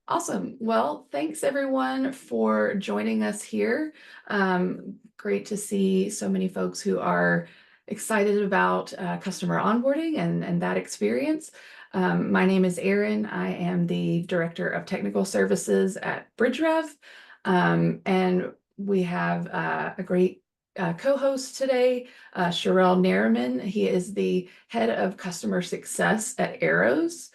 Awesome. Well, thanks everyone for joining us here. Great to see so many folks who are excited about customer onboarding and that experience. My name is Erin. I am the Director of Technical Services at BridgeRev. And we have a great co-host today, Shareil Nariman. He is the Head of Customer Success at Arrows.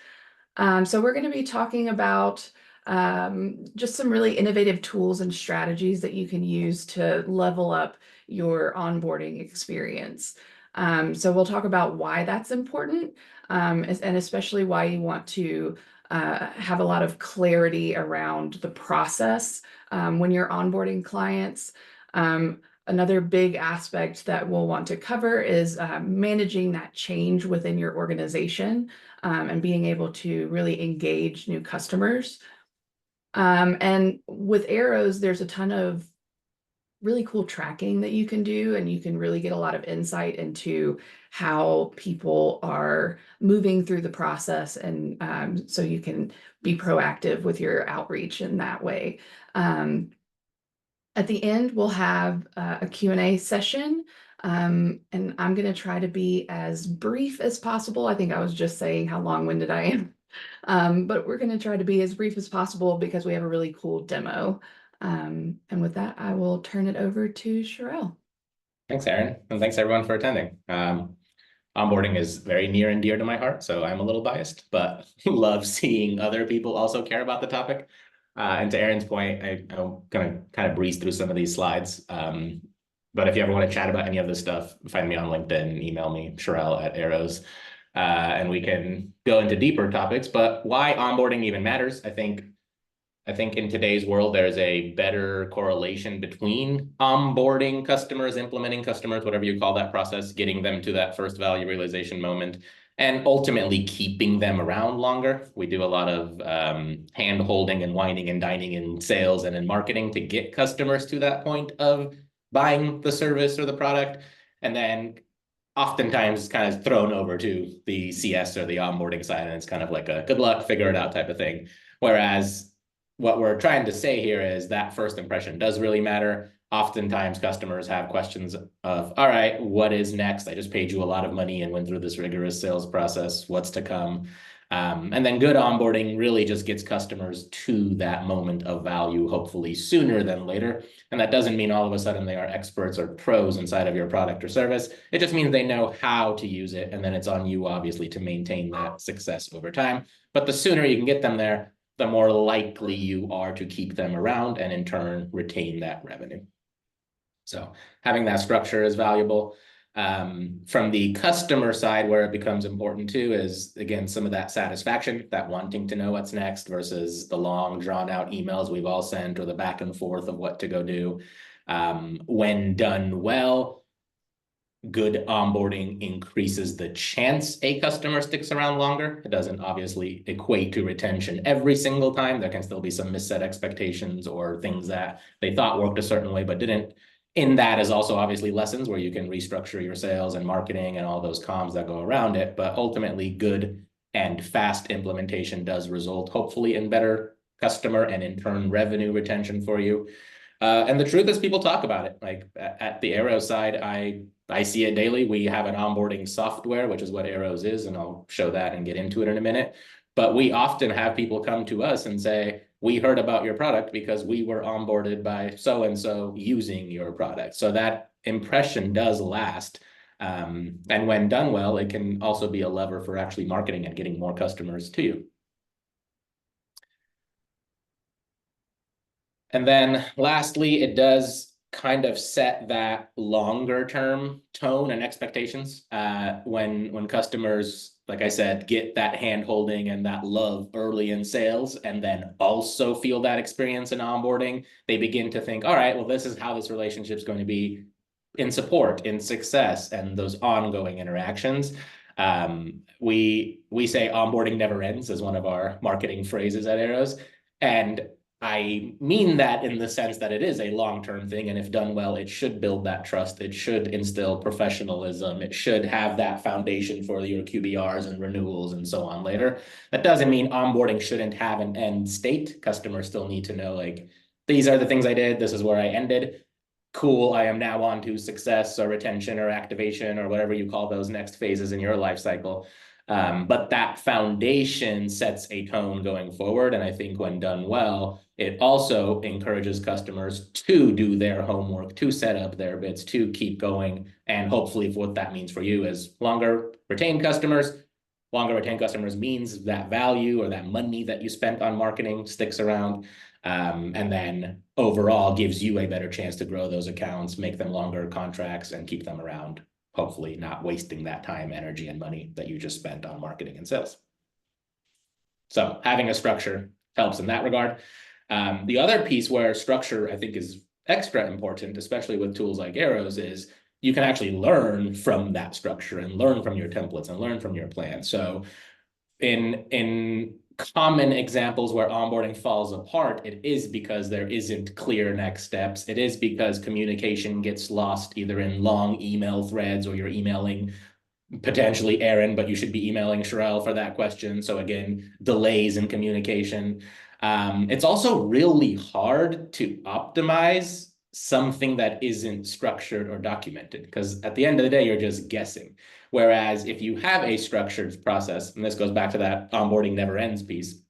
So we're going to be talking about just some really innovative tools and strategies that you can use to level up your onboarding experience. So we'll talk about why that's important, and especially why you want to have a lot of clarity around the process when you're onboarding clients. Another big aspect that we'll want to cover is managing that change within your organization and being able to really engage new customers. And with Arrows, there's a ton of really cool tracking that you can do, and you can really get a lot of insight into how people are moving through the process. And so you can be proactive with your outreach in that way. At the end, we'll have a Q&A session, and I'm going to try to be as brief as possible. I think I was just saying how long-winded I am, but we're going to try to be as brief as possible because we have a really cool demo. And with that, I will turn it over to Shareil. Thanks, Erin, and thanks everyone for attending. Onboarding is very near and dear to my heart, so I'm a little biased, but love seeing other people also care about the topic. And to Erin's point, I'm going to kind of breeze through some of these slides. But if you ever want to chat about any of this stuff, find me on LinkedIn, email me, Shareil@Arrows, and we can go into deeper topics. But why onboarding even matters, I think in today's world, there's a better correlation between onboarding customers, implementing customers, whatever you call that process, getting them to that first value realization moment, and ultimately keeping them around longer. We do a lot of hand-holding and whining and dining in sales and in marketing to get customers to that point of buying the service or the product, and then oftentimes kind of thrown over to the CS or the onboarding side, and it's kind of like a good luck, figure it out type of thing. Whereas what we're trying to say here is that first impression does really matter. Oftentimes customers have questions of, all right, what is next? I just paid you a lot of money and went through this rigorous sales process. What's to come? And then good onboarding really just gets customers to that moment of value, hopefully sooner than later. And that doesn't mean all of a sudden they are experts or pros inside of your product or service. It just means they know how to use it. And then it's on you, obviously, to maintain that success over time. But the sooner you can get them there, the more likely you are to keep them around and in turn retain that revenue. So having that structure is valuable. From the customer side, where it becomes important too is, again, some of that satisfaction, that wanting to know what's next versus the long drawn out emails we've all sent or the back and forth of what to go do. When done well, good onboarding increases the chance a customer sticks around longer. It doesn't obviously equate to retention every single time. There can still be some misset expectations or things that they thought worked a certain way but didn't. In that is also obviously lessons where you can restructure your sales and marketing and all those comms that go around it. But ultimately, good and fast implementation does result hopefully in better customer and in turn revenue retention for you. And the truth is, people talk about it. Like at the Arrows side, I see it daily. We have an onboarding software, which is what Arrows is, and I'll show that and get into it in a minute. But we often have people come to us and say, we heard about your product because we were onboarded by so-and-so using your product. So that impression does last. And when done well, it can also be a lever for actually marketing and getting more customers to you. And then lastly, it does kind of set that longer term tone and expectations. When customers, like I said, get that hand holding and that love early in sales and then also feel that experience in onboarding, they begin to think, all right, well, this is how this relationship is going to be in support, in success, and those ongoing interactions. We say onboarding never ends as one of our marketing phrases at Arrows. And I mean that in the sense that it is a long-term thing, and if done well, it should build that trust. It should instill professionalism. It should have that foundation for your QBRs and renewals and so on later. That doesn't mean onboarding shouldn't have an end state. Customers still need to know, like, these are the things I did. This is where I ended. Cool, I am now on to success or retention or activation or whatever you call those next phases in your life cycle. But that foundation sets a tone going forward. And I think when done well, it also encourages customers to do their homework, to set up their bits, to keep going. And hopefully what that means for you is longer retained customers. Longer retained customers means that value or that money that you spent on marketing sticks around. And then overall gives you a better chance to grow those accounts, make them longer contracts, and keep them around, hopefully not wasting that time, energy, and money that you just spent on marketing and sales. So having a structure helps in that regard. The other piece where structure, I think, is extra important, especially with tools like Arrows, is you can actually learn from that structure and learn from your templates and learn from your plan. So in common examples where onboarding falls apart, it is because there isn't clear next steps. It is because communication gets lost either in long email threads, or you're emailing potentially Erin, but you should be emailing Shareil for that question. So again, delays in communication. It's also really hard to optimize something that isn't structured or documented, because at the end of the day, you're just guessing. Whereas if you have a structured process, and this goes back to that onboarding never ends piece,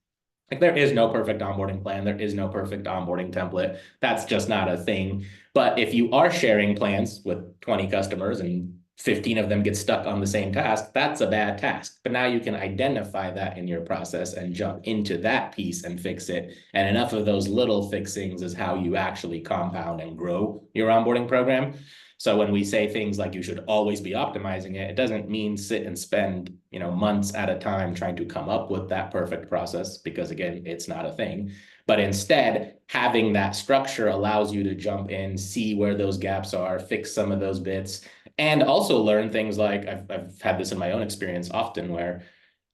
like there is no perfect onboarding plan, there is no perfect onboarding template. That's just not a thing. But if you are sharing plans with 20 customers and 15 of them get stuck on the same task, that's a bad task. But now you can identify that in your process and jump into that piece and fix it. And enough of those little fixings is how you actually compound and grow your onboarding program. So when we say things like you should always be optimizing it, it doesn't mean sit and spend, months at a time trying to come up with that perfect process, because again, it's not a thing. But instead, having that structure allows you to jump in, see where those gaps are, fix some of those bits, and also learn things like I've had this in my own experience often, where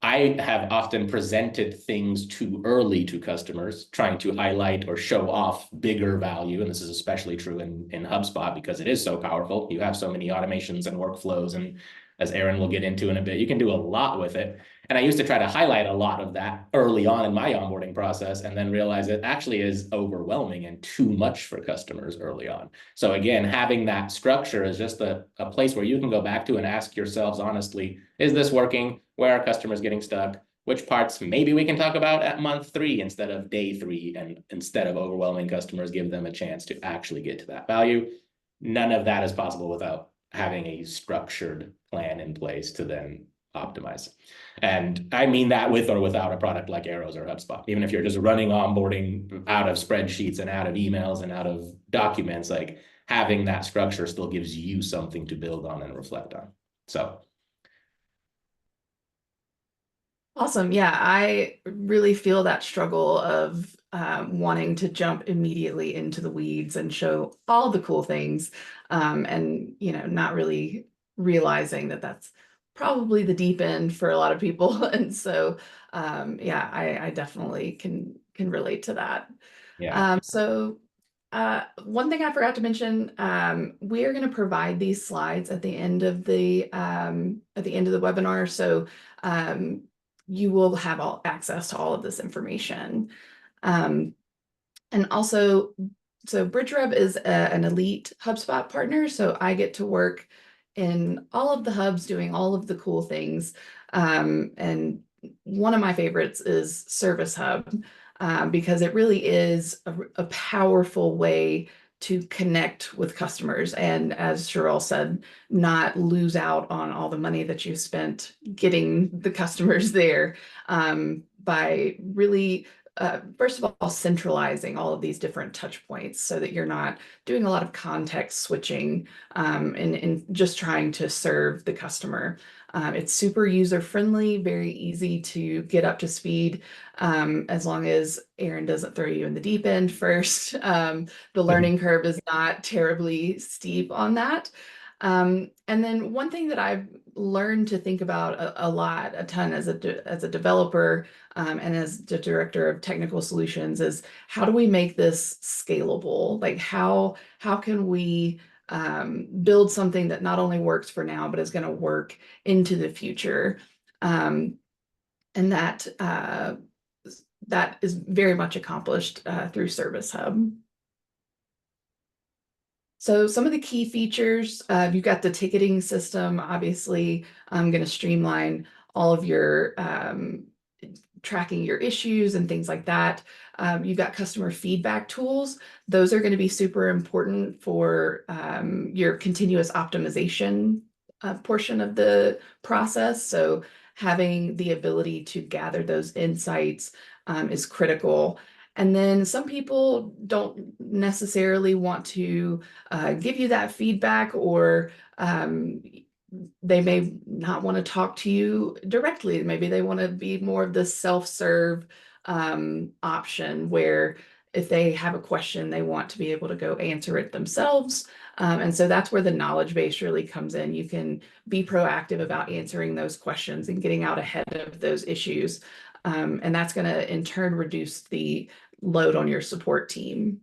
I have often presented things too early to customers, trying to highlight or show off bigger value. And this is especially true in HubSpot because it is so powerful. You have so many automations and workflows. And as Erin will get into in a bit, you can do a lot with it. And I used to try to highlight a lot of that early on in my onboarding process, and then realize it actually is overwhelming and too much for customers early on. So again, having that structure is just a place where you can go back to and ask yourselves honestly, is this working? Where are customers getting stuck? Which parts maybe we can talk about at month 3 instead of day 3, and instead of overwhelming customers, give them a chance to actually get to that value. None of that is possible without having a structured plan in place to then optimize. And I mean that with or without a product like Arrows or HubSpot. Even if you're just running onboarding out of spreadsheets and out of emails and out of documents, like having that structure still gives you something to build on and reflect on. So awesome. Yeah, I really feel that struggle of wanting to jump immediately into the weeds and show all the cool things, and not really realizing that that's probably the deep end for a lot of people. And so, yeah, I definitely can relate to that. yeah. One thing I forgot to mention, we are going to provide these slides at the end of the webinar. So you will have access to all of this information. And also, so BridgeRev is an elite HubSpot partner. So I get to work in all of the hubs doing all of the cool things. And one of my favorites is Service Hub, because it really is a powerful way to connect with customers. And as Shareil said, not lose out on all the money that you spent getting the customers there, by really, first of all, centralizing all of these different touch points so that you're not doing a lot of context switching, and just trying to serve the customer. It's super user-friendly, very easy to get up to speed, as long as Erin doesn't throw you in the deep end first. The learning curve is not terribly steep on that. And then one thing that I've learned to think about a ton as a developer, and as the director of technical solutions, is how do we make this scalable? Like how can we build something that not only works for now, but is going to work into the future? And that is very much accomplished through Service Hub. So some of the key features, you've got the ticketing system. Obviously, I'm going to streamline all of your tracking your issues and things like that. You've got customer feedback tools. Those are going to be super important for your continuous optimization portion of the process. So having the ability to gather those insights is critical. And then some people don't necessarily want to give you that feedback, or they may not want to talk to you directly. Maybe they want to be more of the self-serve option, where if they have a question, they want to be able to go answer it themselves. And so that's where the knowledge base really comes in. You can be proactive about answering those questions and getting out ahead of those issues. And that's going to in turn reduce the load on your support team.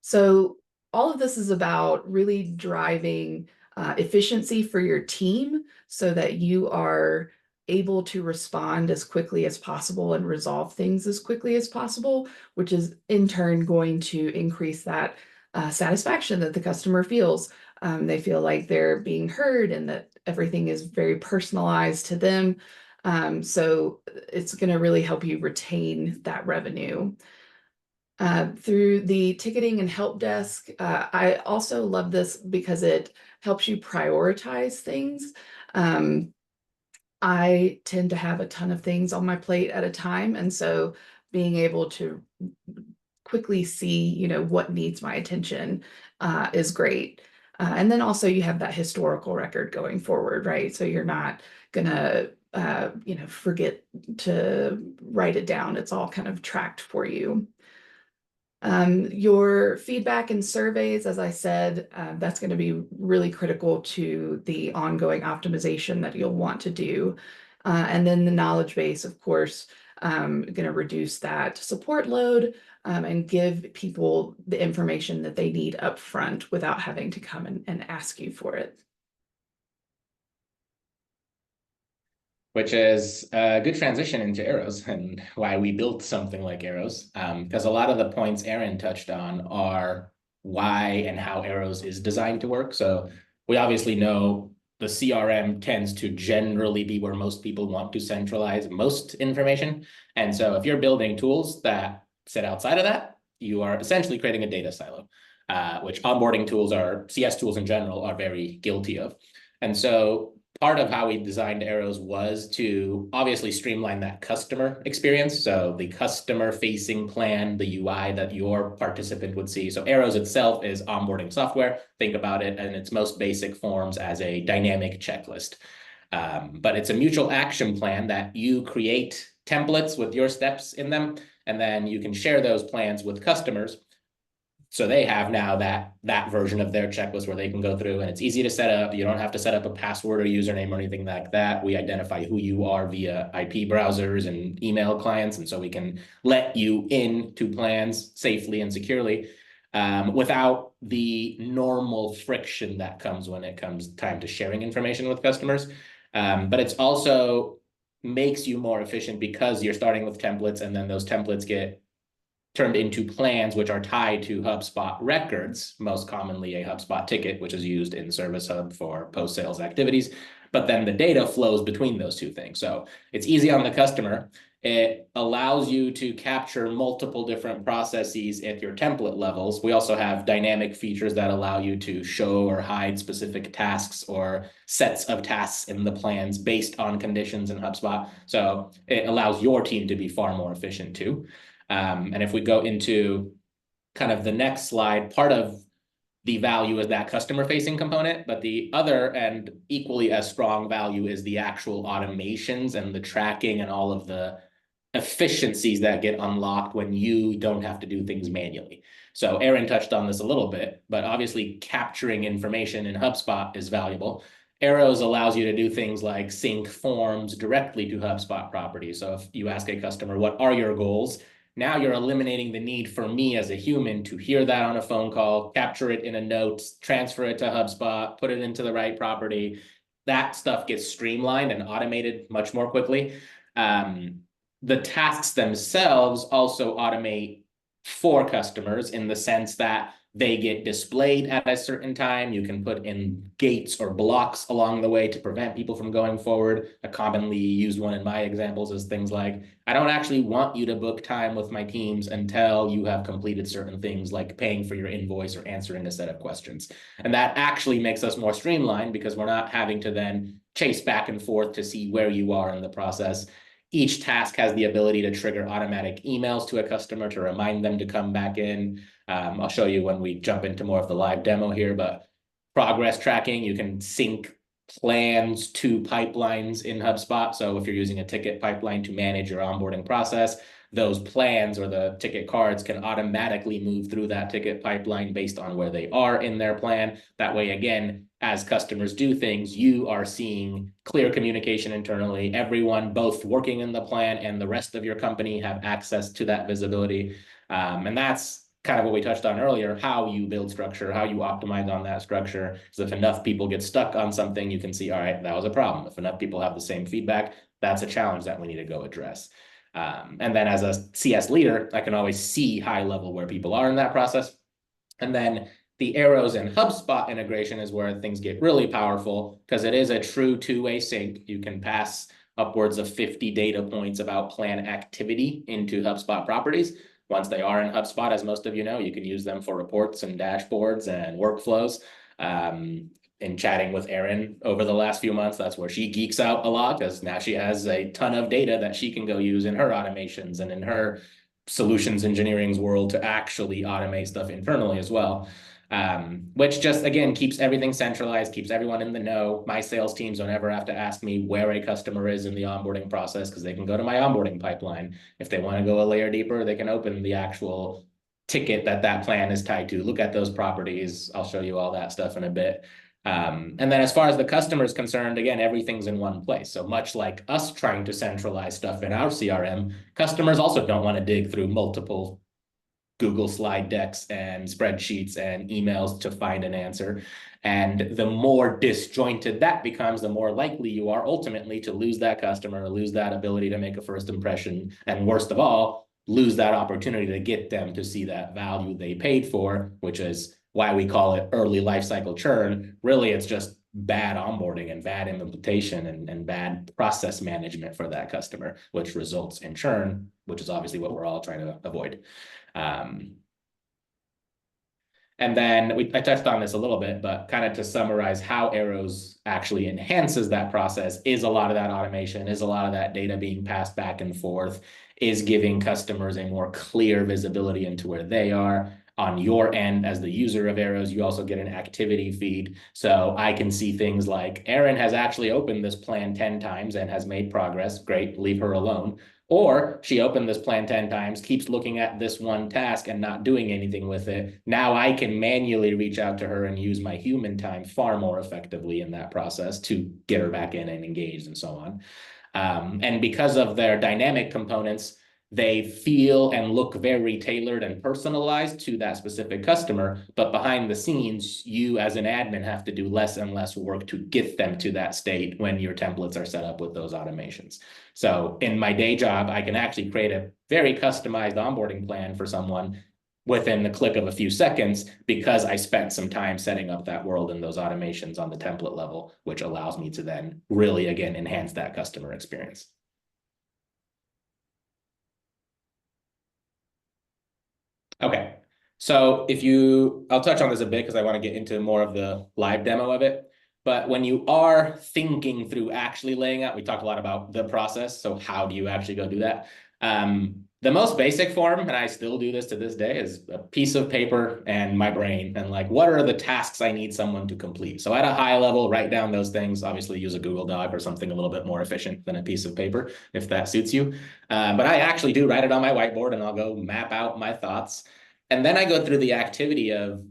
So all of this is about really driving efficiency for your team so that you are able to respond as quickly as possible and resolve things as quickly as possible, which is in turn going to increase that satisfaction that the customer feels. They feel like they're being heard and that everything is very personalized to them. So it's going to really help you retain that revenue. Through the ticketing and help desk, I also love this because it helps you prioritize things. I tend to have a ton of things on my plate at a time, and so being able to quickly see, what needs my attention is great. And then also you have that historical record going forward, right? So you're not gonna, forget to write it down. It's all kind of tracked for you. Your feedback and surveys, as I said, that's going to be really critical to the ongoing optimization that you'll want to do. And then the knowledge base, of course, going to reduce that support load and give people the information that they need up front without having to come and ask you for it. Which is a good transition into Arrows and why we built something like Arrows. Because a lot of the points Erin touched on are why and how Arrows is designed to work. So we obviously know the CRM tends to generally be where most people want to centralize most information. And so if you're building tools that sit outside of that, you are essentially creating a data silo, which onboarding tools CS tools in general are very guilty of. And so part of how we designed Arrows was to obviously streamline that customer experience. So the customer facing plan, the UI that your participant would see. So Arrows itself is onboarding software. Think about it in its most basic forms as a dynamic checklist. But it's a mutual action plan that you create templates with your steps in them, and then you can share those plans with customers. So they have now that version of their checklist where they can go through, and it's easy to set up. You don't have to set up a password or username or anything like that. We identify who you are via IP browsers and email clients. And so we can let you into plans safely and securely without the normal friction that comes when it comes time to sharing information with customers. But it's also makes you more efficient because you're starting with templates, and then those templates get turned into plans, which are tied to HubSpot records, most commonly a HubSpot ticket, which is used in Service Hub for post-sales activities. But then the data flows between those two things. So it's easy on the customer. It allows you to capture multiple different processes at your template levels. We also have dynamic features that allow you to show or hide specific tasks or sets of tasks in the plans based on conditions in HubSpot. So it allows your team to be far more efficient too. And if we go into kind of the next slide, part of the value is that customer-facing component, but the other and equally as strong value is the actual automations and the tracking and all of the efficiencies that get unlocked when you don't have to do things manually. So Erin touched on this a little bit, but obviously capturing information in HubSpot is valuable. Arrows allows you to do things like sync forms directly to HubSpot properties. So if you ask a customer, what are your goals? Now you're eliminating the need for me as a human to hear that on a phone call, capture it in a note, transfer it to HubSpot, put it into the right property. That stuff gets streamlined and automated much more quickly. The tasks themselves also automate for customers in the sense that they get displayed at a certain time. You can put in gates or blocks along the way to prevent people from going forward. A commonly used one in my examples is things like, I don't actually want you to book time with my teams until you have completed certain things like paying for your invoice or answering a set of questions. And that actually makes us more streamlined because we're not having to then chase back and forth to see where you are in the process. Each task has the ability to trigger automatic emails to a customer to remind them to come back in. I'll show you when we jump into more of the live demo here, but progress tracking, you can sync plans to pipelines in HubSpot. So if you're using a ticket pipeline to manage your onboarding process, those plans or the ticket cards can automatically move through that ticket pipeline based on where they are in their plan. That way, again, as customers do things, you are seeing clear communication internally. Everyone, both working in the plan and the rest of your company, have access to that visibility. And that's kind of what we touched on earlier, how you build structure, how you optimize on that structure. So if enough people get stuck on something, you can see, all right, that was a problem. If enough people have the same feedback, that's a challenge that we need to go address. And then as a CS leader, I can always see high level where people are in that process. And then the arrows and HubSpot integration is where things get really powerful because it is a true two-way sync. You can pass upwards of 50 data points about plan activity into HubSpot properties. Once they are in HubSpot, as most of you know, you can use them for reports and dashboards and workflows. In chatting with Erin over the last few months, that's where she geeks out a lot because now she has a ton of data that she can go use in her automations and in her solutions engineering's world to actually automate stuff internally as well. Which just, again, keeps everything centralized, keeps everyone in the know. My sales teams don't ever have to ask me where a customer is in the onboarding process because they can go to my onboarding pipeline. If they want to go a layer deeper, they can open the actual ticket that plan is tied to, look at those properties. I'll show you all that stuff in a bit. And then as far as the customer is concerned, again, everything's in one place. So much like us trying to centralize stuff in our CRM, customers also don't want to dig through multiple Google slide decks and spreadsheets and emails to find an answer. And the more disjointed that becomes, the more likely you are ultimately to lose that customer, lose that ability to make a first impression, and worst of all, lose that opportunity to get them to see that value they paid for, which is why we call it early lifecycle churn. Really, it's just bad onboarding and bad implementation and bad process management for that customer, which results in churn, which is obviously what we're all trying to avoid. And then I touched on this a little bit, but kind of to summarize how Arrows actually enhances that process is a lot of that automation, is a lot of that data being passed back and forth, is giving customers a more clear visibility into where they are. On your end, as the user of Arrows, you also get an activity feed. So I can see things like Erin has actually opened this plan 10 times and has made progress. Great, leave her alone. Or she opened this plan 10 times, keeps looking at this one task and not doing anything with it. Now I can manually reach out to her and use my human time far more effectively in that process to get her back in and engaged and so on. And because of their dynamic components, they feel and look very tailored and personalized to that specific customer. But behind the scenes, you as an admin have to do less and less work to get them to that state when your templates are set up with those automations. So in my day job, I can actually create a very customized onboarding plan for someone within the click of a few seconds because I spent some time setting up that world and those automations on the template level, which allows me to then really, again, enhance that customer experience. Okay, so I'll touch on this a bit because I want to get into more of the live demo of it. But when you are thinking through actually laying out, we talked a lot about the process. So how do you actually go do that? The most basic form, and I still do this to this day, is a piece of paper and my brain, and like, what are the tasks I need someone to complete? So at a high level, write down those things. Obviously, use a Google Doc or something a little bit more efficient than a piece of paper, if that suits you. But I actually do write it on my whiteboard, and I'll go map out my thoughts. And then I go through the activity of,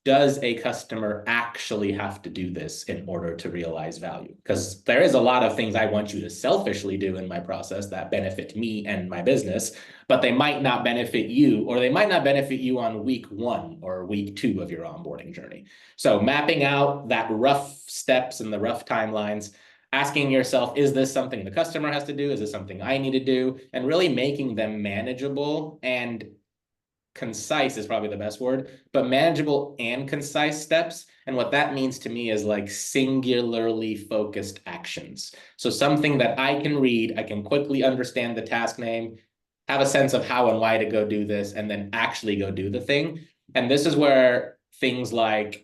does a customer actually have to do this in order to realize value? Because there is a lot of things I want you to selfishly do in my process that benefit me and my business, but they might not benefit you, or they might not benefit you on week 1 or week 2 of your onboarding journey. So mapping out that rough steps and the rough timelines, asking yourself, is this something the customer has to do? Is this something I need to do? And really making them manageable and concise is probably the best word, but manageable and concise steps. And what that means to me is like singularly focused actions. So something that I can read, I can quickly understand the task name, have a sense of how and why to go do this, and then actually go do the thing. And this is where things like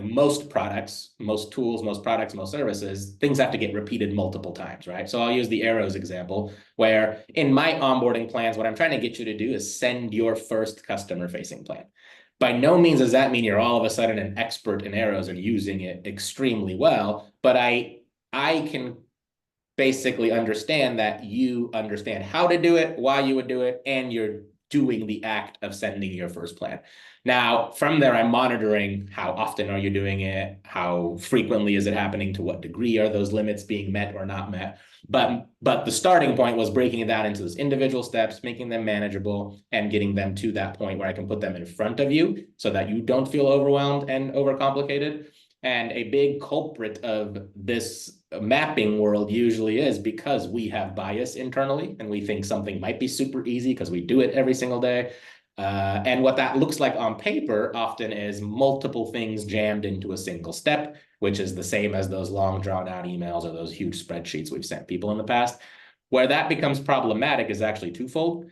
most products, most tools, most products, most services, things have to get repeated multiple times, right? So I'll use the arrows example, where in my onboarding plans, what I'm trying to get you to do is send your first customer-facing plan. By no means does that mean you're all of a sudden an expert in arrows and using it extremely well, but I can basically understand that you understand how to do it, why you would do it, and you're doing the act of sending your first plan. Now, from there, I'm monitoring how often are you doing it, how frequently is it happening, to what degree are those limits being met or not met. But the starting point was breaking it down into those individual steps, making them manageable, and getting them to that point where I can put them in front of you so that you don't feel overwhelmed and overcomplicated. And a big culprit of this mapping world usually is because we have bias internally and we think something might be super easy because we do it every single day. And what that looks like on paper often is multiple things jammed into a single step, which is the same as those long drawn out emails or those huge spreadsheets we've sent people in the past. Where that becomes problematic is actually twofold.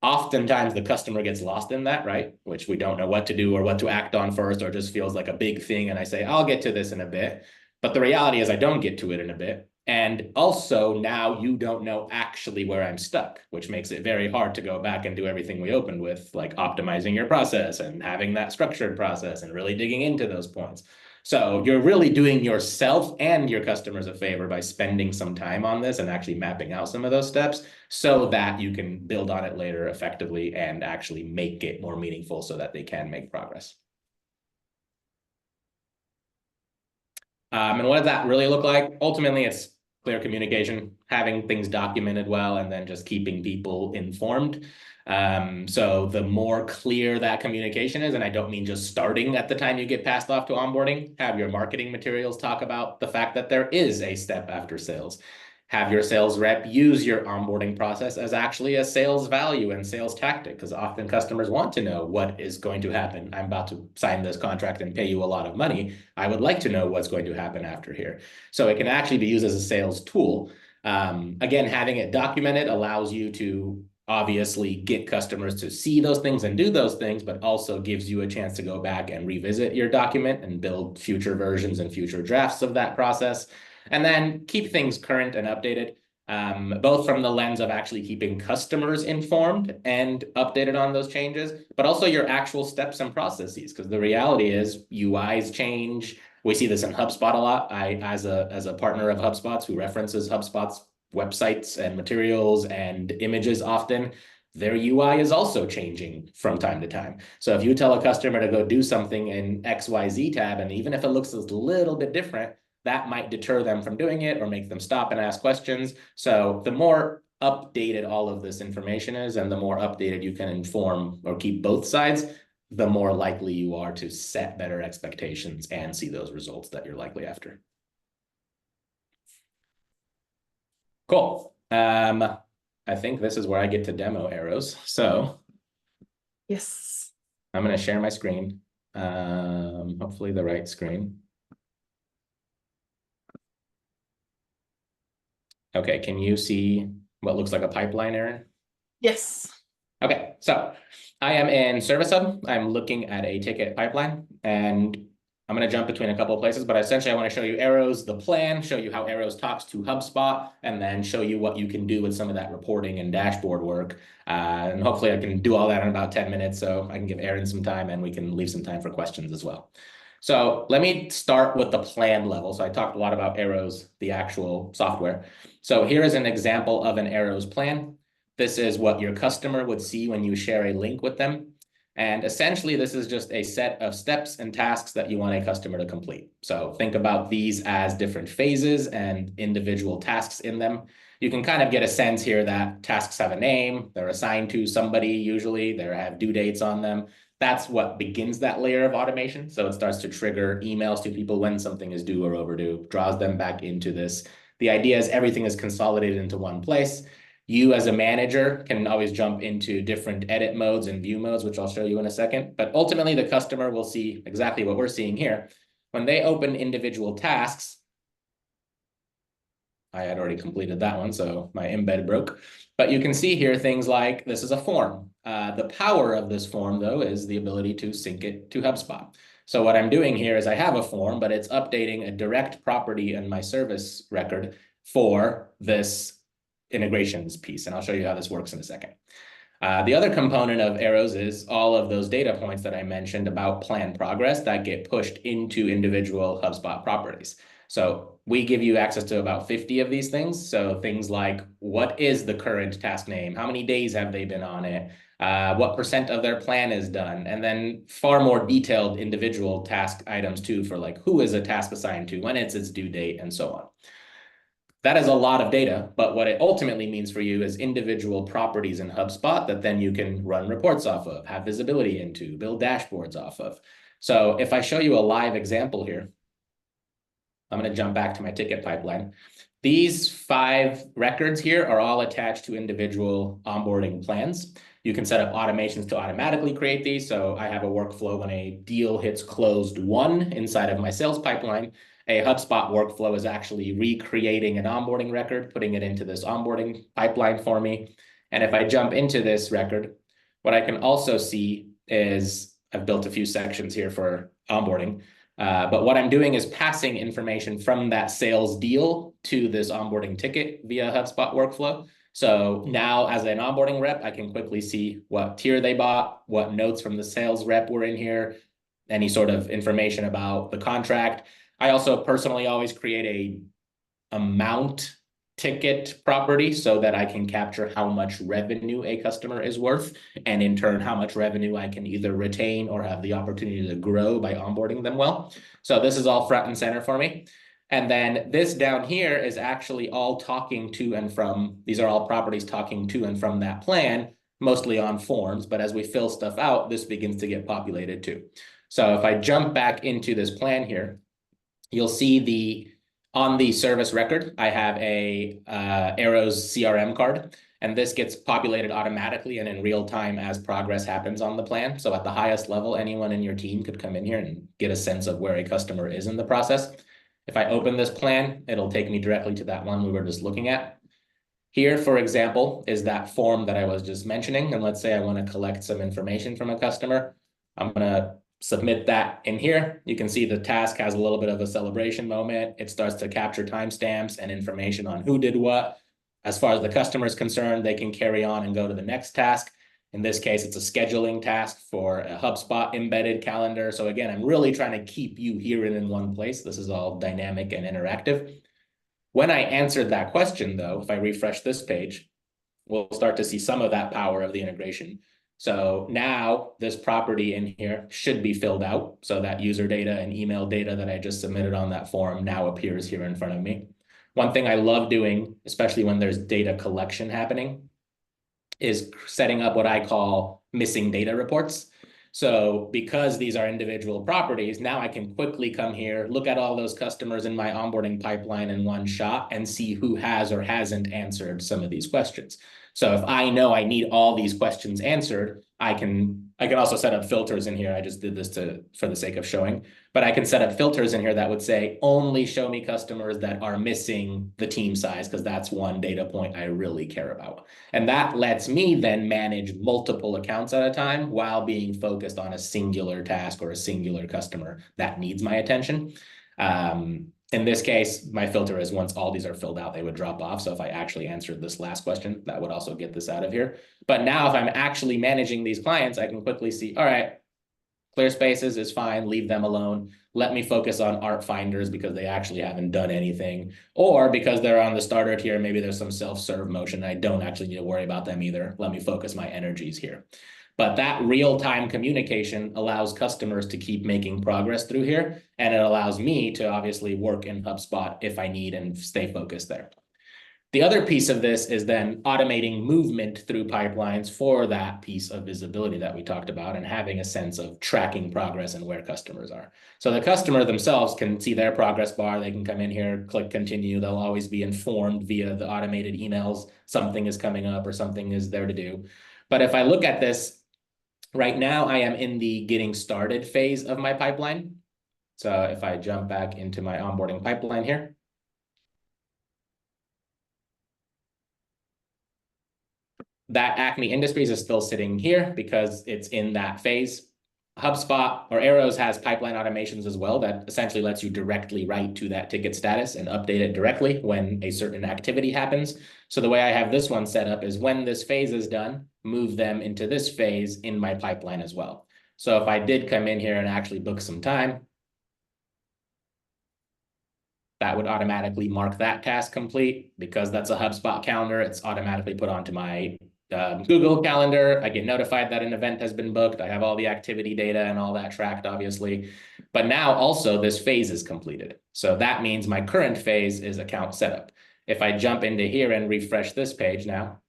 Oftentimes the customer gets lost in that, right? Which we don't know what to do or what to act on first, or just feels like a big thing. And I say, I'll get to this in a bit. But the reality is I don't get to it in a bit. And also now you don't know actually where I'm stuck, which makes it very hard to go back and do everything we opened with, like optimizing your process and having that structured process and really digging into those points. So you're really doing yourself and your customers a favor by spending some time on this and actually mapping out some of those steps so that you can build on it later effectively and actually make it more meaningful so that they can make progress. And what does that really look like? Ultimately, it's clear communication, having things documented well, and then just keeping people informed. So the more clear that communication is, and I don't mean just starting at the time you get passed off to onboarding, have your marketing materials talk about the fact that there is a step after sales. Have your sales rep use your onboarding process as actually a sales value and sales tactic, because often customers want to know what is going to happen. I'm about to sign this contract and pay you a lot of money. I would like to know what's going to happen after here. So it can actually be used as a sales tool. Again, having it documented allows you to obviously get customers to see those things and do those things, but also gives you a chance to go back and revisit your document and build future versions and future drafts of that process. And then keep things current and updated, both from the lens of actually keeping customers informed and updated on those changes, but also your actual steps and processes. Because the reality is UIs change. We see this in HubSpot a lot. As a partner of HubSpot's who references HubSpot's websites and materials and images often, their UI is also changing from time to time. So if you tell a customer to go do something in XYZ tab, and even if it looks a little bit different, that might deter them from doing it or make them stop and ask questions. So the more updated all of this information is, and the more updated you can inform or keep both sides, the more likely you are to set better expectations and see those results that you're likely after. Cool. I think this is where I get to demo arrows. So Yes. I'm going to share my screen. Hopefully the right screen. Okay, can you see what looks like a pipeline, Erin? Yes. Okay, so I am in Service Hub. I'm looking at a ticket pipeline, and I'm going to jump between a couple of places, but essentially I want to show you Arrows, the plan, show you how Arrows talks to HubSpot, and then show you what you can do with some of that reporting and dashboard work. And hopefully I can do all that in about 10 minutes, so I can give Erin some time and we can leave some time for questions as well. So let me start with the plan level. So I talked a lot about Arrows, the actual software. So here is an example of an Arrows plan. This is what your customer would see when you share a link with them. And essentially, this is just a set of steps and tasks that you want a customer to complete. So think about these as different phases and individual tasks in them. You can kind of get a sense here that tasks have a name, they're assigned to somebody usually, they have due dates on them. That's what begins that layer of automation. So it starts to trigger emails to people when something is due or overdue, draws them back into this. The idea is everything is consolidated into one place. You as a manager can always jump into different edit modes and view modes, which I'll show you in a second. But ultimately, the customer will see exactly what we're seeing here. When they open individual tasks, I had already completed that one, so my embed broke. But you can see here things like this is a form. The power of this form, though, is the ability to sync it to HubSpot. So what I'm doing here is I have a form, but it's updating a direct property in my service record for this integrations piece, and I'll show you how this works in a second. The other component of Arrows is all of those data points that I mentioned about plan progress that get pushed into individual HubSpot properties. So we give you access to about 50 of these things. So things like, what is the current task name? How many days have they been on it? What % of their plan is done? And then far more detailed individual task items too, for like who is a task assigned to, when it's its due date, and so on. That is a lot of data, but what it ultimately means for you is individual properties in HubSpot that then you can run reports off of, have visibility into, build dashboards off of. So if I show you a live example here, I'm going to jump back to my ticket pipeline. These 5 records here are all attached to individual onboarding plans. You can set up automations to automatically create these. So I have a workflow when a deal hits closed 1 inside of my sales pipeline. A HubSpot workflow is actually recreating an onboarding record, putting it into this onboarding pipeline for me. And if I jump into this record, what I can also see is I've built a few sections here for onboarding. But what I'm doing is passing information from that sales deal to this onboarding ticket via HubSpot workflow. So now as an onboarding rep, I can quickly see what tier they bought, what notes from the sales rep were in here, any sort of information about the contract. I also personally always create a amount ticket property so that I can capture how much revenue a customer is worth, and in turn, how much revenue I can either retain or have the opportunity to grow by onboarding them well. So this is all front and center for me. And then this down here is actually all talking to and from, these are all properties talking to and from that plan, mostly on forms. But as we fill stuff out, this begins to get populated too. So if I jump back into this plan here, you'll see on the service record, I have a Arrows CRM card, and this gets populated automatically and in real time as progress happens on the plan. So at the highest level, anyone in your team could come in here and get a sense of where a customer is in the process. If I open this plan, it'll take me directly to that one we were just looking at. Here, for example, is that form that I was just mentioning. And let's say I want to collect some information from a customer. I'm going to submit that in here. You can see the task has a little bit of a celebration moment. It starts to capture timestamps and information on who did what. As far as the customer is concerned, they can carry on and go to the next task. In this case, it's a scheduling task for a HubSpot embedded calendar. So again, I'm really trying to keep you here and in one place. This is all dynamic and interactive. When I answered that question, though, if I refresh this page, we'll start to see some of that power of the integration. So now this property in here should be filled out. So that user data and email data that I just submitted on that form now appears here in front of me. One thing I love doing, especially when there's data collection happening, is setting up what I call missing data reports. So because these are individual properties, now I can quickly come here, look at all those customers in my onboarding pipeline in one shot and see who has or hasn't answered some of these questions. So if I know I need all these questions answered, I can also set up filters in here. I just did this for the sake of showing, but I can set up filters in here that would say, only show me customers that are missing the team size, because that's one data point I really care about. And that lets me then manage multiple accounts at a time while being focused on a singular task or a singular customer that needs my attention. In this case, my filter is once all these are filled out, they would drop off. So if I actually answered this last question, that would also get this out of here. But now if I'm actually managing these clients, I can quickly see, all right, clear spaces is fine, leave them alone. Let me focus on art finders because they actually haven't done anything. Or because they're on the starter tier, maybe there's some self-serve motion. I don't actually need to worry about them either. Let me focus my energies here. But that real-time communication allows customers to keep making progress through here. And it allows me to obviously work in HubSpot if I need and stay focused there. The other piece of this is then automating movement through pipelines for that piece of visibility that we talked about and having a sense of tracking progress and where customers are. So the customer themselves can see their progress bar. They can come in here, click continue. They'll always be informed via the automated emails. Something is coming up or something is there to do. But if I look at this, right now, I am in the getting started phase of my pipeline. So if I jump back into my onboarding pipeline here, that Acme Industries is still sitting here because it's in that phase. HubSpot or Arrows has pipeline automations as well that essentially lets you directly write to that ticket status and update it directly when a certain activity happens. So the way I have this one set up is when this phase is done, move them into this phase in my pipeline as well. So if I did come in here and actually book some time, that would automatically mark that task complete. Because that's a HubSpot calendar, it's automatically put onto my Google Calendar. I get notified that an event has been booked. I have all the activity data and all that tracked, obviously. But now also this phase is completed. So that means my current phase is account setup. If I jump into here and refresh this page now,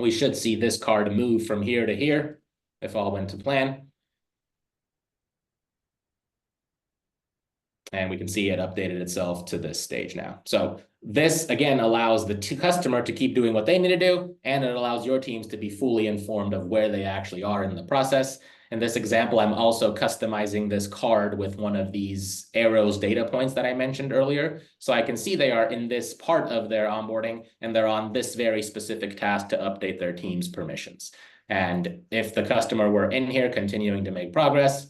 we should see this card move from here to here if all went to plan. And we can see it updated itself to this stage now. So this, again, allows the customer to keep doing what they need to do, and it allows your teams to be fully informed of where they actually are in the process. In this example, I'm also customizing this card with one of these arrows data points that I mentioned earlier. So I can see they are in this part of their onboarding, and they're on this very specific task to update their team's permissions. And if the customer were in here continuing to make progress,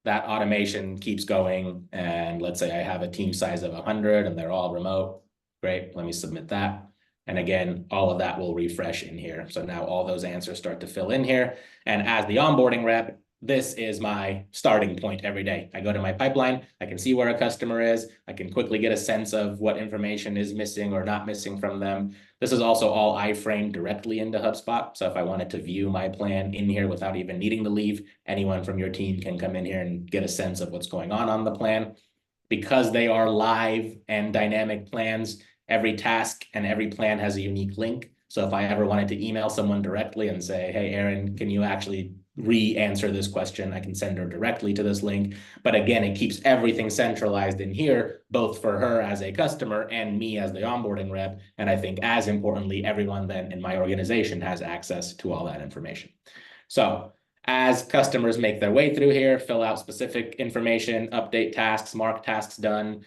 that automation keeps going. And let's say I have a team size of 100 and they're all remote. Great, let me submit that. And again, all of that will refresh in here. So now all those answers start to fill in here. And as the onboarding rep, this is my starting point every day. I go to my pipeline, I can see where a customer is. I can quickly get a sense of what information is missing or not missing from them. This is also all iframed directly into HubSpot. So if I wanted to view my plan in here without even needing to leave, anyone from your team can come in here and get a sense of what's going on the plan. Because they are live and dynamic plans, every task and every plan has a unique link. So if I ever wanted to email someone directly and say, hey, Erin, can you actually re-answer this question? I can send her directly to this link. But again, it keeps everything centralized in here, both for her as a customer and me as the onboarding rep. And I think as importantly, everyone then in my organization has access to all that information. So as customers make their way through here, fill out specific information, update tasks, mark tasks done,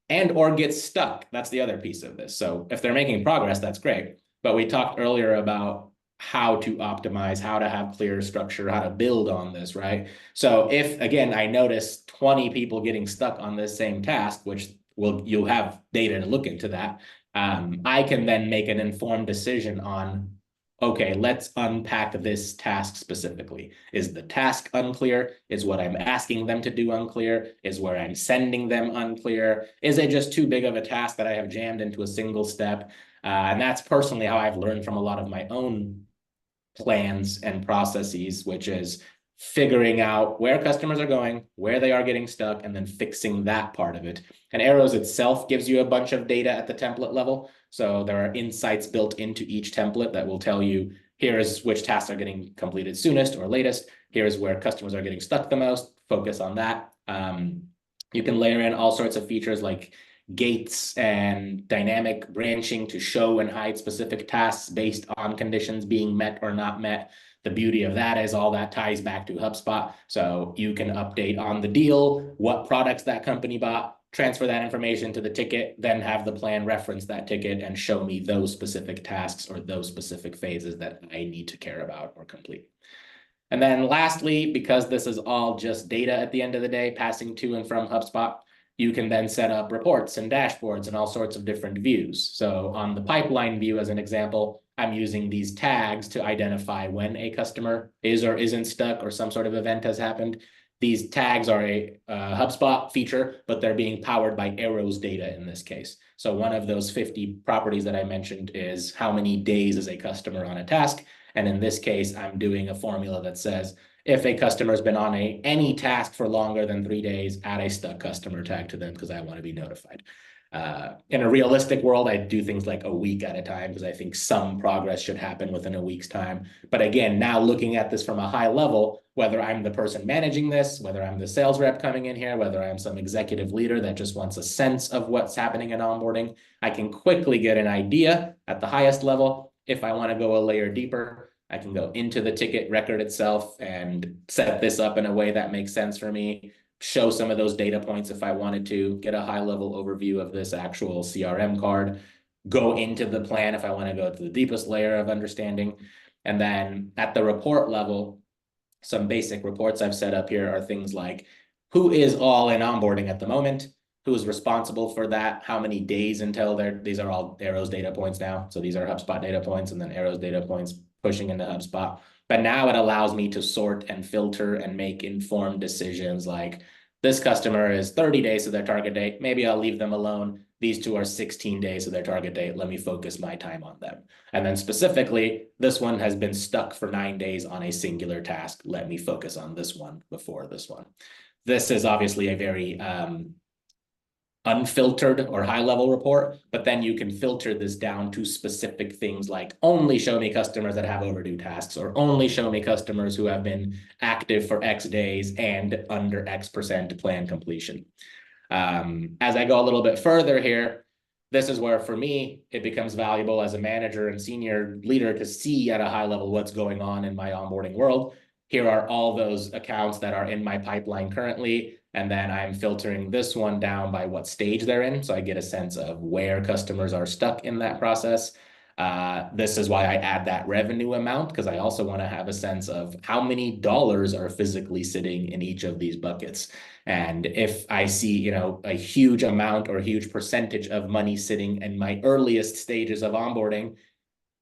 and or get stuck. That's the other piece of this. So if they're making progress, that's great. But we talked earlier about how to optimize, how to have clear structure, how to build on this, right? So if, again, I notice 20 people getting stuck on this same task, which you'll have data to look into that, I can then make an informed decision on, okay, let's unpack this task specifically. Is the task unclear? Is what I'm asking them to do unclear? Is where I'm sending them unclear? Is it just too big of a task that I have jammed into a single step? And that's personally how I've learned from a lot of my own plans and processes, which is figuring out where customers are going, where they are getting stuck, and then fixing that part of it. And Arrows itself gives you a bunch of data at the template level. So there are insights built into each template that will tell you, here's which tasks are getting completed soonest or latest. Here's where customers are getting stuck the most. Focus on that. You can layer in all sorts of features like gates and dynamic branching to show and hide specific tasks based on conditions being met or not met. The beauty of that is all that ties back to HubSpot. So you can update on the deal, what products that company bought, transfer that information to the ticket, then have the plan reference that ticket and show me those specific tasks or those specific phases that I need to care about or complete. And then lastly, because this is all just data at the end of the day, passing to and from HubSpot, you can then set up reports and dashboards and all sorts of different views. So on the pipeline view, as an example, I'm using these tags to identify when a customer is or isn't stuck or some sort of event has happened. These tags are a HubSpot feature, but they're being powered by Arrow's data in this case. So one of those 50 properties that I mentioned is how many days is a customer on a task. And in this case, I'm doing a formula that says, if a customer's been on any task for longer than 3 days, add a stuck customer tag to them because I want to be notified. In a realistic world, I do things like a week at a time because I think some progress should happen within a week's time. But again, now looking at this from a high level, whether I'm the person managing this, whether I'm the sales rep coming in here, whether I'm some executive leader that just wants a sense of what's happening in onboarding, I can quickly get an idea at the highest level. If I want to go a layer deeper, I can go into the ticket record itself and set this up in a way that makes sense for me, show some of those data points if I wanted to, get a high-level overview of this actual CRM card, go into the plan if I want to go to the deepest layer of understanding. And then at the report level, some basic reports I've set up here are things like who is all in onboarding at the moment, who is responsible for that, how many days until these are all Arrow's data points now. So these are HubSpot data points and then Arrow's data points pushing into HubSpot. But now it allows me to sort and filter and make informed decisions like this customer is 30 days to their target date. Maybe I'll leave them alone. These two are 16 days to their target date. Let me focus my time on them. And then specifically, this one has been stuck for 9 days on a singular task. Let me focus on this one before this one. This is obviously a very unfiltered or high-level report, but then you can filter this down to specific things like only show me customers that have overdue tasks or only show me customers who have been active for X days and under X% plan completion. As I go a little bit further here, this is where for me, it becomes valuable as a manager and senior leader to see at a high level what's going on in my onboarding world. Here are all those accounts that are in my pipeline currently. And then I'm filtering this one down by what stage they're in. So I get a sense of where customers are stuck in that process. This is why I add that revenue amount, because I also want to have a sense of how many dollars are physically sitting in each of these buckets. And if I see, a huge amount or a huge percentage of money sitting in my earliest stages of onboarding,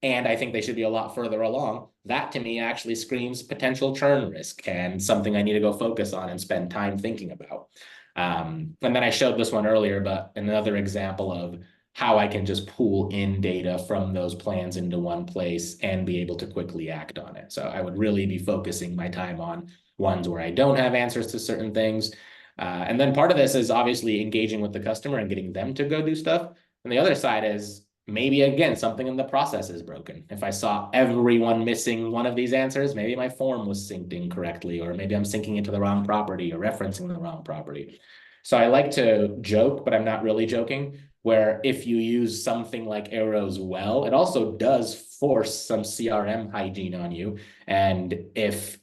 and I think they should be a lot further along, that to me actually screams potential churn risk and something I need to go focus on and spend time thinking about. And then I showed this one earlier, but another example of how I can just pull in data from those plans into one place and be able to quickly act on it. So I would really be focusing my time on ones where I don't have answers to certain things. And then part of this is obviously engaging with the customer and getting them to go do stuff. And the other side is maybe, again, something in the process is broken. If I saw everyone missing one of these answers, maybe my form was synced incorrectly, or maybe I'm syncing it to the wrong property or referencing the wrong property. So I like to joke, but I'm not really joking, where if you use something like Arrow's well, it also does force some CRM hygiene on you. And if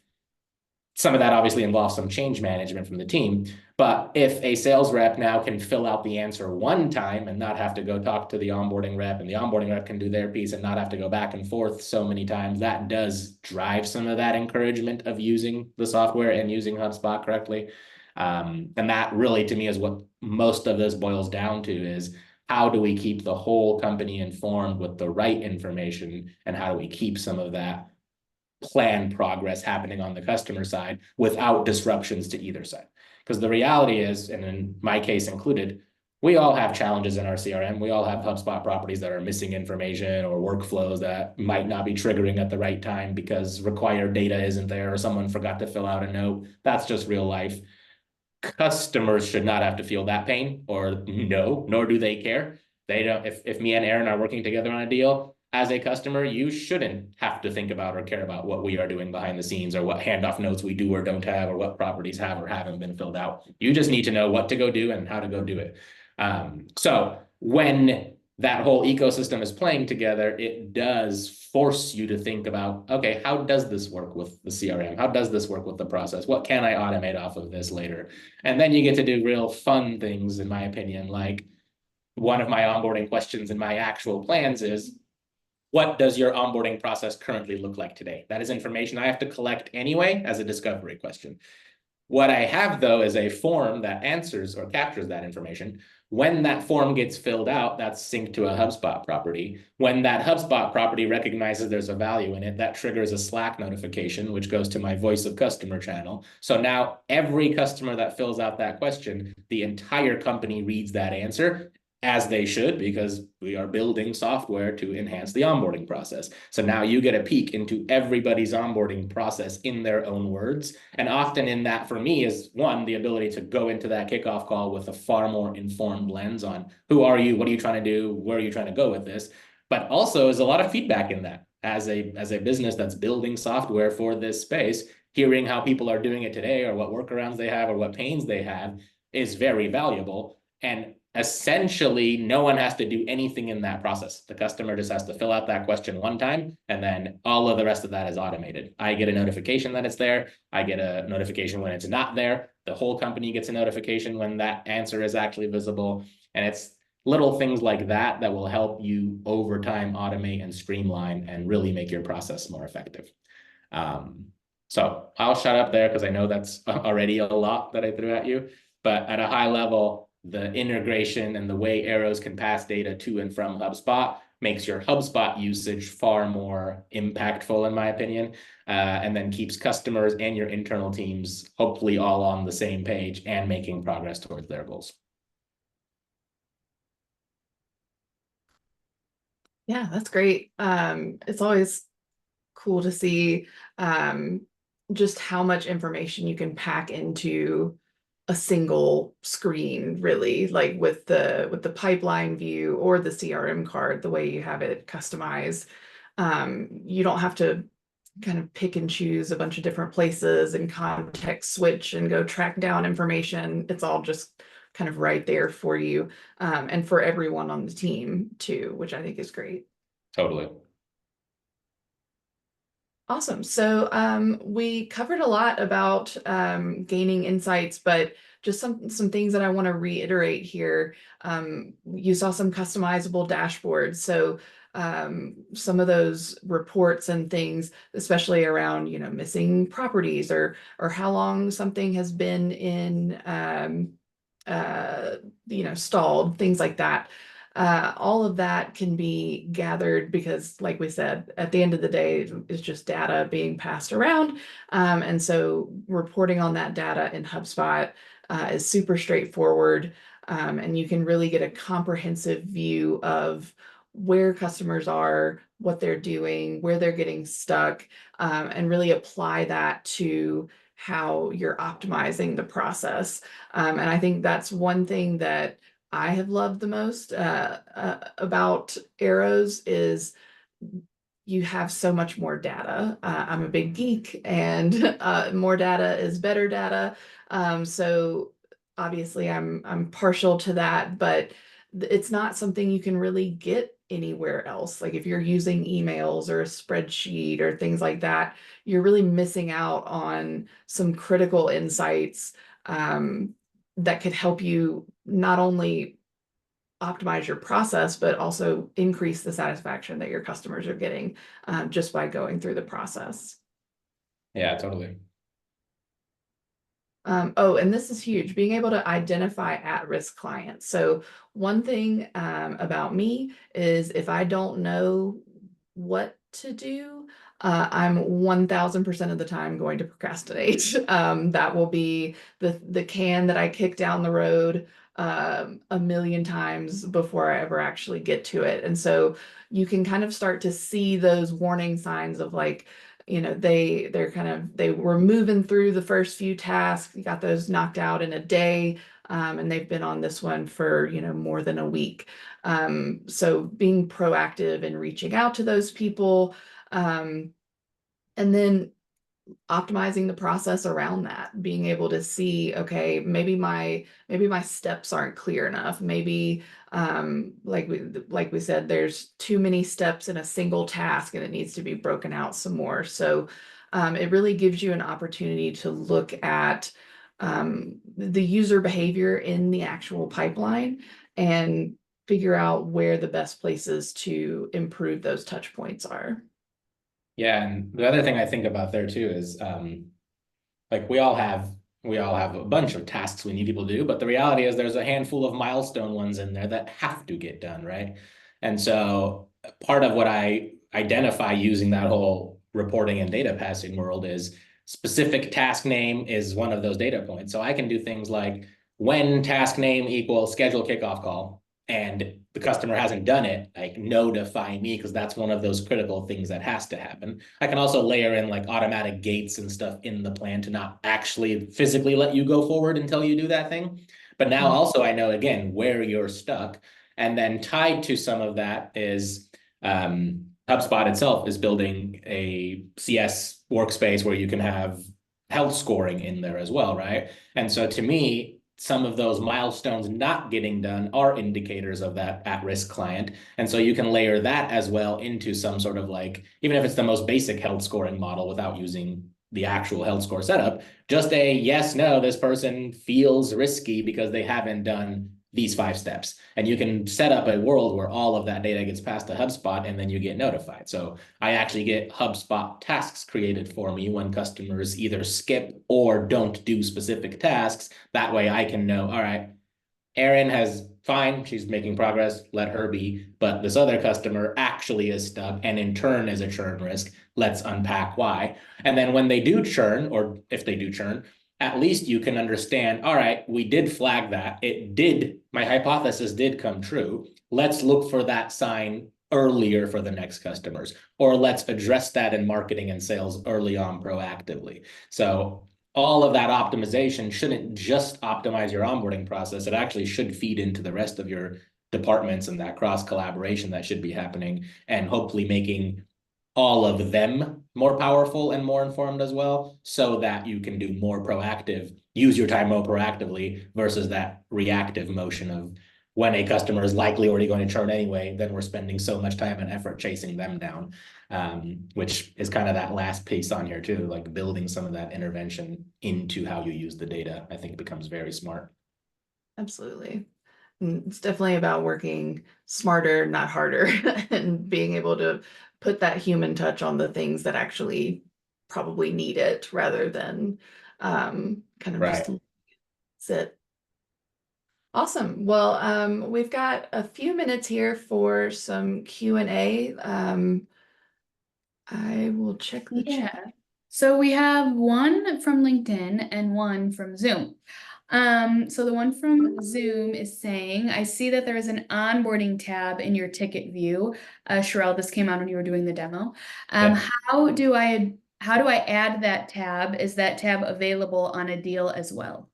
some of that obviously involves some change management from the team, but if a sales rep now can fill out the answer one time and not have to go talk to the onboarding rep, and the onboarding rep can do their piece and not have to go back and forth so many times, that does drive some of that encouragement of using the software and using HubSpot correctly. And that really, to me, is what most of this boils down to is how do we keep the whole company informed with the right information, and how do we keep some of that planned progress happening on the customer side without disruptions to either side? Because the reality is, and in my case included, we all have challenges in our CRM. We all have HubSpot properties that are missing information or workflows that might not be triggering at the right time because required data isn't there or someone forgot to fill out a note. That's just real life. Customers should not have to feel that pain, or nor do they care. They don't. If me and Erin are working together on a deal, as a customer, you shouldn't have to think about or care about what we are doing behind the scenes, or what handoff notes we do or don't have, or what properties have or haven't been filled out. You just need to know what to go do and how to go do it. So when that whole ecosystem is playing together, it does force you to think about, okay, how does this work with the CRM? How does this work with the process? What can I automate off of this later? And then you get to do real fun things, in my opinion. Like, one of my onboarding questions in my actual plans is, what does your onboarding process currently look like today? That is information I have to collect anyway as a discovery question. What I have, though, is a form that answers or captures that information. When that form gets filled out, that's synced to a HubSpot property. When that HubSpot property recognizes there's a value in it, that triggers a Slack notification, which goes to my voice of customer channel. So now every customer that fills out that question, the entire company reads that answer, as they should, because we are building software to enhance the onboarding process. So now you get a peek into everybody's onboarding process in their own words. And often in that, for me, is one, the ability to go into that kickoff call with a far more informed lens on who are you, what are you trying to do, where are you trying to go with this? But also is a lot of feedback in that. As a business that's building software for this space, hearing how people are doing it today, or what workarounds they have, or what pains they have, is very valuable. And essentially, no one has to do anything in that process. The customer just has to fill out that question one time, and then all of the rest of that is automated. I get a notification that it's there. I get a notification when it's not there. The whole company gets a notification when that answer is actually visible. And it's little things like that that will help you over time automate and streamline and really make your process more effective. So I'll shut up there because I know that's already a lot that I threw at you. But at a high level, the integration and the way arrows can pass data to and from HubSpot makes your HubSpot usage far more impactful, in my opinion, and then keeps customers and your internal teams hopefully all on the same page and making progress towards their goals. Yeah, that's great. It's always cool to see just how much information you can pack into a single screen, really, like with the pipeline view or the CRM card, the way you have it customized. You don't have to kind of pick and choose a bunch of different places and context switch and go track down information. It's all just kind of right there for you, and for everyone on the team too, which I think is great. Totally. Awesome. So we covered a lot about gaining insights, but just some things that I want to reiterate here. You saw some customizable dashboards. So some of those reports and things, especially around, missing properties or how long something has been in stalled, things like that. All of that can be gathered because, like we said, at the end of the day, it's just data being passed around. And so reporting on that data in HubSpot is super straightforward. And you can really get a comprehensive view of where customers are, what they're doing, where they're getting stuck, and really apply that to how you're optimizing the process. And I think that's one thing that I have loved the most about arrows is you have so much more data. I'm a big geek, and more data is better data. So obviously I'm partial to that, but it's not something you can really get anywhere else. Like if you're using emails or a spreadsheet or things like that, you're really missing out on some critical insights that could help you not only optimize your process, but also increase the satisfaction that your customers are getting just by going through the process. Yeah, totally. Oh, and this is huge, being able to identify at-risk clients. So one thing about me is if I don't know what to do, I'm 1000% of the time going to procrastinate. That will be the can that I kick down the road a million times before I ever actually get to it. And so you can kind of start to see those warning signs of like, they were moving through the first few tasks, got those knocked out in a day, and they've been on this one for more than a week. So being proactive and reaching out to those people, and then optimizing the process around that, being able to see, okay, maybe my steps aren't clear enough. Maybe like we said, there's too many steps in a single task and it needs to be broken out some more. So it really gives you an opportunity to look at the user behavior in the actual pipeline and figure out where the best places to improve those touch points are. Yeah, and the other thing I think about there too is like we all have a bunch of tasks we need people to do, but the reality is there's a handful of milestone ones in there that have to get done, right? And so part of what I identify using that whole reporting and data passing world is specific task name is one of those data points. So I can do things like when task name equals schedule kickoff call, and the customer hasn't done it, like notify me, because that's one of those critical things that has to happen. I can also layer in like automatic gates and stuff in the plan to not actually physically let you go forward until you do that thing. But now also I know, again, where you're stuck. And then tied to some of that is HubSpot itself is building a CS workspace where you can have health scoring in there as well, right? And so to me, some of those milestones not getting done are indicators of that at-risk client. And so you can layer that as well into some sort of like, even if it's the most basic health scoring model without using the actual health score setup, just a yes, no, this person feels risky because they haven't done these 5 steps. And you can set up a world where all of that data gets passed to HubSpot and then you get notified. So I actually get HubSpot tasks created for me when customers either skip or don't do specific tasks. That way I can know, all right, Erin has fine, she's making progress, let her be. But this other customer actually is stuck and in turn is a churn risk. Let's unpack why. And then when they do churn, or if they do churn, at least you can understand, all right, we did flag that. It did, my hypothesis did come true. Let's look for that sign earlier for the next customers, or let's address that in marketing and sales early on proactively. So all of that optimization shouldn't just optimize your onboarding process. It actually should feed into the rest of your departments and that cross collaboration that should be happening, and hopefully making all of them more powerful and more informed as well, so that you can do more proactive, use your time more proactively versus that reactive motion of when a customer is likely already going to churn anyway, then we're spending so much time and effort chasing them down, which is kind of that last piece on here too, like building some of that intervention into how you use the data, I think becomes very smart. Absolutely. It's definitely about working smarter, not harder, and being able to put that human touch on the things that actually probably need it rather than kind of just sit. Awesome. Well, we've got a few minutes here for some Q&A. I will check the chat. So we have one from LinkedIn and one from Zoom. So the one from Zoom is saying, I see that there is an onboarding tab in your ticket view. Shareil, this came out when you were doing the demo. How do I add that tab? Is that tab available on a deal as well?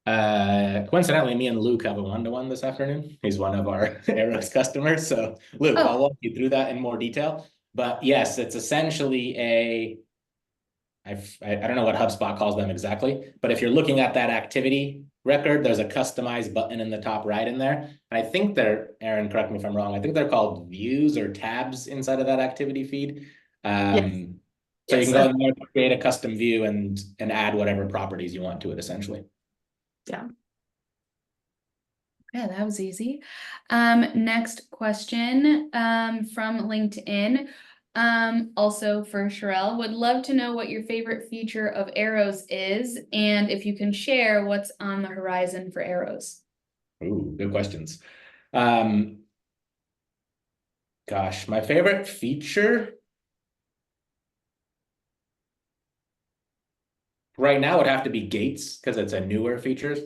Coincidentally, me and Luke have a one-to-one this afternoon. He's one of our Arrows customers. So Luke, I'll walk you through that in more detail. But yes, it's essentially I don't know what HubSpot calls them exactly, but if you're looking at that activity record, there's a customize button in the top right in there. And I think Erin, correct me if I'm wrong, I think they're called views or tabs inside of that activity feed. So you can go in there, create a custom view and add whatever properties you want to it, essentially. Yeah. Yeah, that was easy. Next question from LinkedIn. Also for Shareil, would love to know what your favorite feature of Arrows is, and if you can share what's on the horizon for Arrows. Ooh, good questions. Gosh, my favorite feature right now would have to be gates, because it's a newer feature.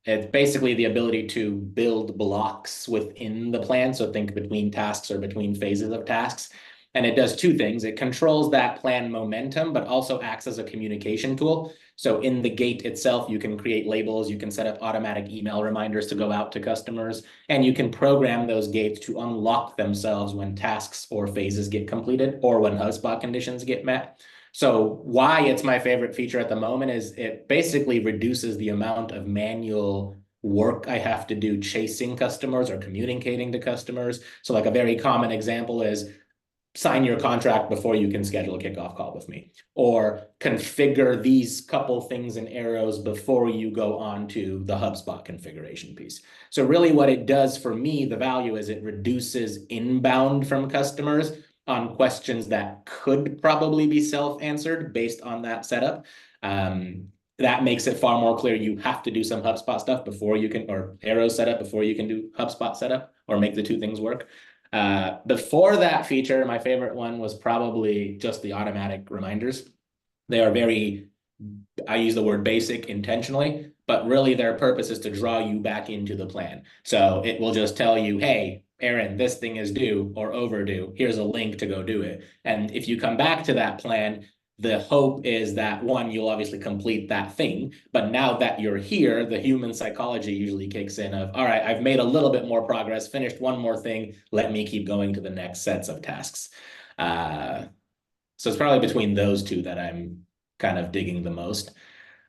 It's basically the ability to build blocks within the plan. So think between tasks or between phases of tasks. And it does 2 things. It controls that plan momentum, but also acts as a communication tool. So in the gate itself, you can create labels, you can set up automatic email reminders to go out to customers, and you can program those gates to unlock themselves when tasks or phases get completed or when HubSpot conditions get met. So why it's my favorite feature at the moment is it basically reduces the amount of manual work I have to do chasing customers or communicating to customers. So like a very common example is sign your contract before you can schedule a kickoff call with me, or configure these couple things in Arrows before you go on to the HubSpot configuration piece. So really what it does for me, the value is it reduces inbound from customers on questions that could probably be self-answered based on that setup. That makes it far more clear you have to do some HubSpot stuff before you can, or Arrows setup before you can do HubSpot setup, or make the two things work. Before that feature, my favorite one was probably just the automatic reminders. They are very, I use the word basic intentionally, but really their purpose is to draw you back into the plan. So it will just tell you, hey, Erin, this thing is due or overdue. Here's a link to go do it. And if you come back to that plan, the hope is that one, you'll obviously complete that thing. But now that you're here, the human psychology usually kicks in of, all right, I've made a little bit more progress, finished one more thing. Let me keep going to the next sets of tasks. So it's probably between those two that I'm kind of digging the most.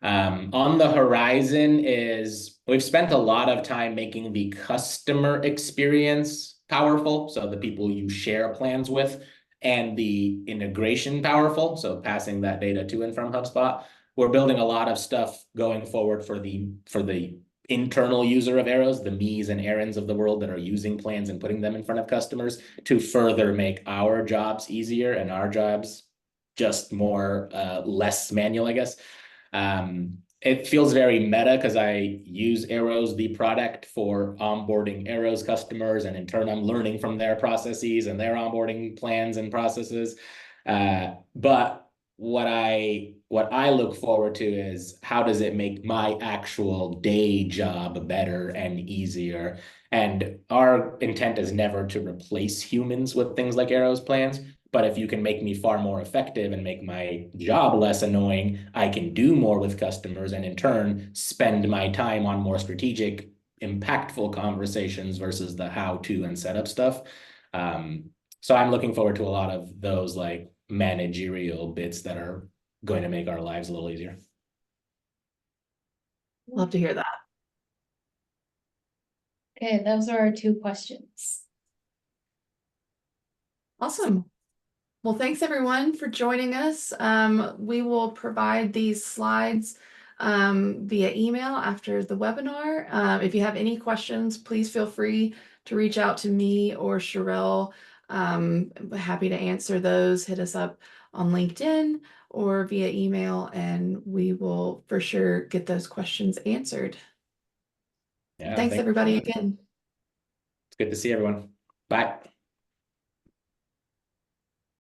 On the horizon is we've spent a lot of time making the customer experience powerful. So the people you share plans with, and the integration powerful. So passing that data to and from HubSpot. We're building a lot of stuff going forward for the internal user of Arrows, the me's and Erin's of the world that are using plans and putting them in front of customers to further make our jobs easier and our jobs just more less manual, I guess. It feels very meta because I use Arrows, the product, for onboarding Arrows customers, and in turn, I'm learning from their processes and their onboarding plans and processes. But what I look forward to is how does it make my actual day job better and easier? And our intent is never to replace humans with things like Arrows plans. But if you can make me far more effective and make my job less annoying, I can do more with customers and in turn spend my time on more strategic, impactful conversations versus the how-to and setup stuff. So I'm looking forward to a lot of those like managerial bits that are going to make our lives a little easier. Love to hear that. Okay, those are our 2 questions. Awesome. Well, thanks everyone for joining us. We will provide these slides via email after the webinar. If you have any questions, please feel free to reach out to me or Shareil. I'm happy to answer those. Hit us up on LinkedIn or via email, and we will for sure get those questions answered. Yeah, Thanks everybody again. It's good to see everyone. Bye.